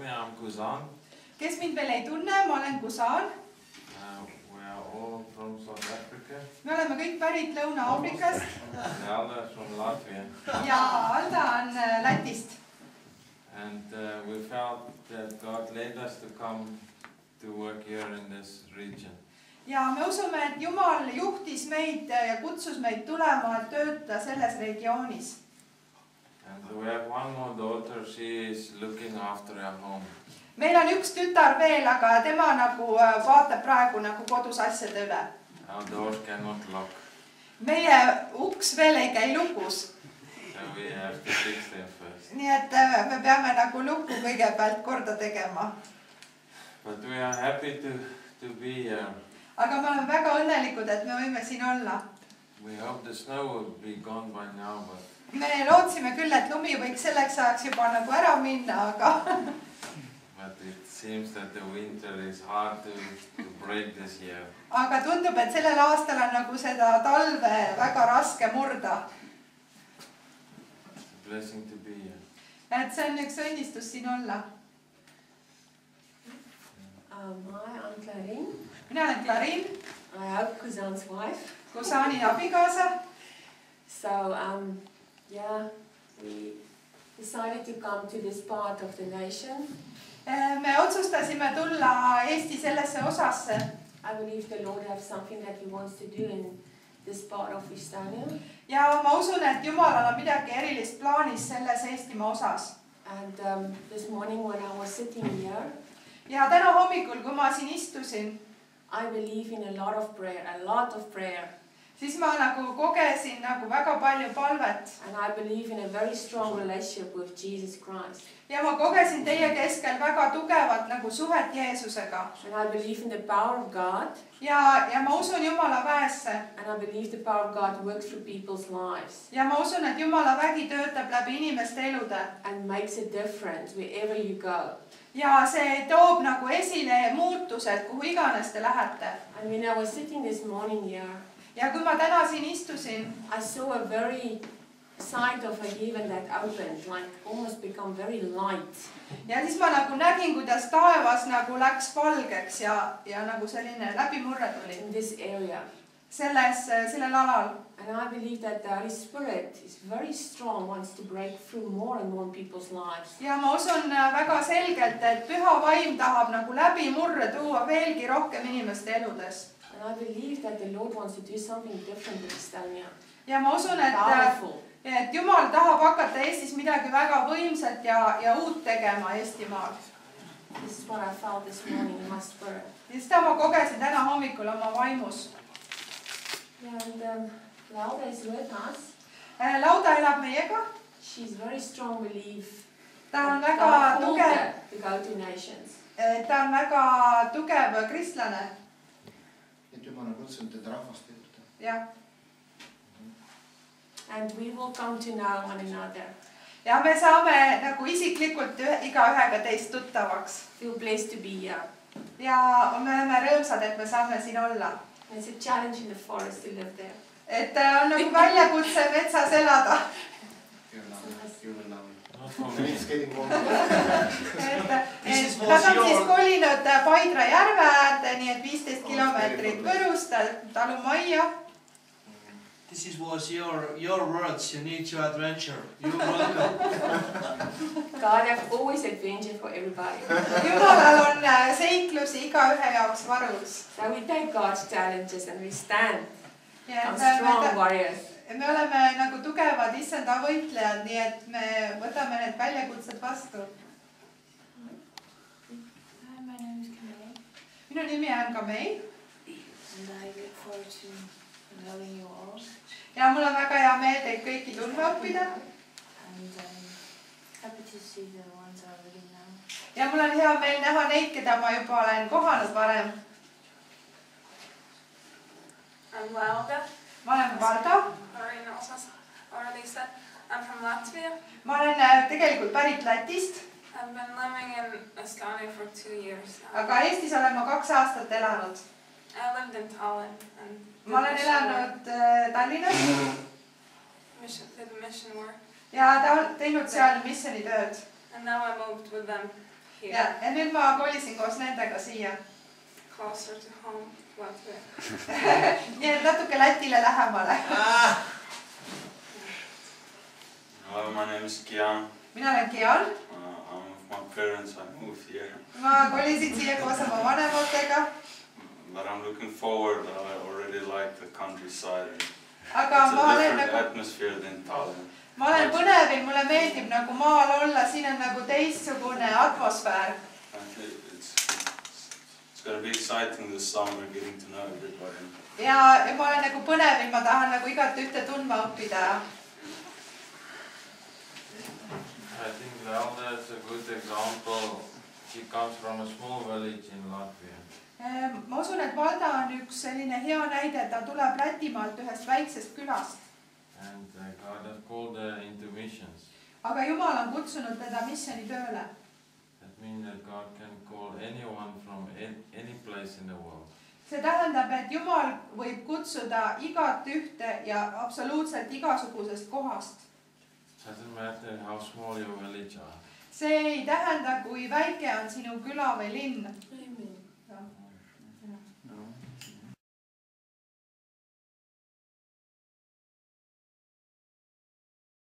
me, I'm Kuzan. Kes mind veel ei tunne, ma olen Kuzan. We are all from South Africa. Me oleme kõik pärit Lõuna-Aafrikast. Alda is from Latvia. Ja Alda on Lätist. And we felt that God led us to come to work here in this region. Ja me usume, et Jumal juhtis meid ja kutsus meid tulema töötada selles regioonis. And we have one more daughter, she is looking after her home. Meil on üks tütar veel, aga tema nagu vaatab praegu nagu kodus asjade üle. Our doors cannot lock. Meie uks veel ei käi lukus. So we have to fix them first. Nii et me peame nagu lukku kõigepealt korda tegema. But we are happy to be here. Aga me oleme väga õnnelikud, et me võime siin olla. We hope the snow will be gone by now, but Me lootsime küll, et lumi võiks selleks ajaks juba nagu ära minna, aga but it seems that the winter is hard to break this year. Aga tundub, et sellel aastal on nagu seda talve väga raske murda. It's a blessing to be here. Et see on üks õnnistus siin olla. I'm Clarin. Mina olen Clarin. I hope Kuzan's wife. Kuzani abikaasa. So, yeah, we decided to come to this part of the nation. Me otsustasime tulla Eesti sellesse osasse. I believe the Lord has something that He wants to do in this part of Estonia. Ja ma usun, et Jumalal on midagi erilist plaanis selles Eestimaa osas. And this morning when I was sitting here, Ja täna hommikul, kui ma siin istusin, I believe in a lot of prayer. Siis ma nagu kogesin nagu väga palju palvet. And I believe in a very strong relationship with Jesus Christ. Ja ma kogesin teie keskel väga tugevat nagu suhet Jeesusega. And I believe in the power of God. Ja ma usun Jumala väesse. And I believe the power of God works through people's lives. Ja ma usun, et Jumala vägi töötab läbi inimeste elude. And makes a difference wherever you go. Ja see toob nagu esile muutused, kuhu iganes te lähete. And when I was sitting this morning here, Ja kui ma täna siin istusin, I saw a very side of a heaven that opened, like almost become very light. Ja siis ma nagu nägin, kuidas taevas nagu läks valgeks ja nagu selline läbimurre tuli. In this area. Sellel alal. And I believe that the Holy Spirit is very strong, wants to break through more and more people's lives. Ja ma usun väga selgelt, et Püha Vaim tahab nagu läbimurre tuua veelgi rohkem inimeste eludes. And I believe that the Lord wants to do something different in Estonia. Ja ma usun, et Jumal tahab hakata Eestis midagi väga võimsat ja uut tegema Eestimaal. This is what I felt this morning in my spirit. Ja seda ma kogesin täna hommikul oma vaimus. And Lauda is with us. Lauda elab meiega. She's very strong belief. Ta on väga tugev. To go to nations. Ta on väga tugev kristlane. Et Jumal on kutsunud teda rahvaste juurde. Jah. And we will come to know one another. Ja me saame nagu isiklikult igaühega teist tuttavaks. Feel blessed to be here. Ja me oleme rõõmsad, et me saame siin olla. It's a challenge in the forest to live there. Et on nagu väljakutse metsas elada. Nad on siis kolinud Paidra järve äärde, nii et 15 kilomeetrit Võrust talumajja. This was your words. You need to adventure. You're welcome. God has always adventure for everybody. Jumalal on seiklusi igaühe jaoks varus. So we take God's challenges and we stand. Ja strong warriors. Me oleme nagu tugevad issanda võitlejad, nii et me võtame need väljakutsed vastu. My name is Camille. Minu nimi on Camille. And I look forward to knowing you all. Ja mul on väga hea meel teid kõiki tundma õppida. And happy to see the ones I already know. Ja mul on hea meel näha neid, keda ma juba olen kohanud varem. I'm Lauda. Ma olen Valda. I'm from Latvia. Ma olen tegelikult pärit Lätist. I've been living in Estonia for 2 years now. Aga Eestis olen ma 2 aastat elanud. I lived in Tallinn and Ma olen elanud Tallinnas. Did mission work. Ja ta on teinud seal missionitööd. And now I moved with them. here, ja nüüd ma kolisin koos nendega siia. closer to home, Latvia. Nii et natuke Lätile lähemale. Hello, my name is Kian. Mina olen Kian. I'm with my parents. I moved here. Ma kolisin siia koos oma vanematega. But I'm looking forward. I already like the countryside. Aga It's ma a olen different nagu... atmosphere than Tallinn. Ma olen põnevil, mulle meeldib nagu maal olla, siin on nagu teistsugune atmosfäär. It's going to be exciting this summer, getting to know everybody. Ja ma olen nagu põnevil, ma tahan nagu igat ühte tundma õppida. I think Valda is a good example. She comes from a small village in Latvia. Ma usun, et Valda on üks selline hea näide, ta tuleb Lätimaalt ühest väiksest külast. And God has called her into missions. Aga Jumal on kutsunud teda missioni tööle. That means that God can call anyone from any place in the world. See tähendab, et Jumal võib kutsuda igat ühte ja absoluutselt igasugusest kohast. Doesn't matter how small your village are. See ei tähenda, kui väike on sinu küla või linn. Amen.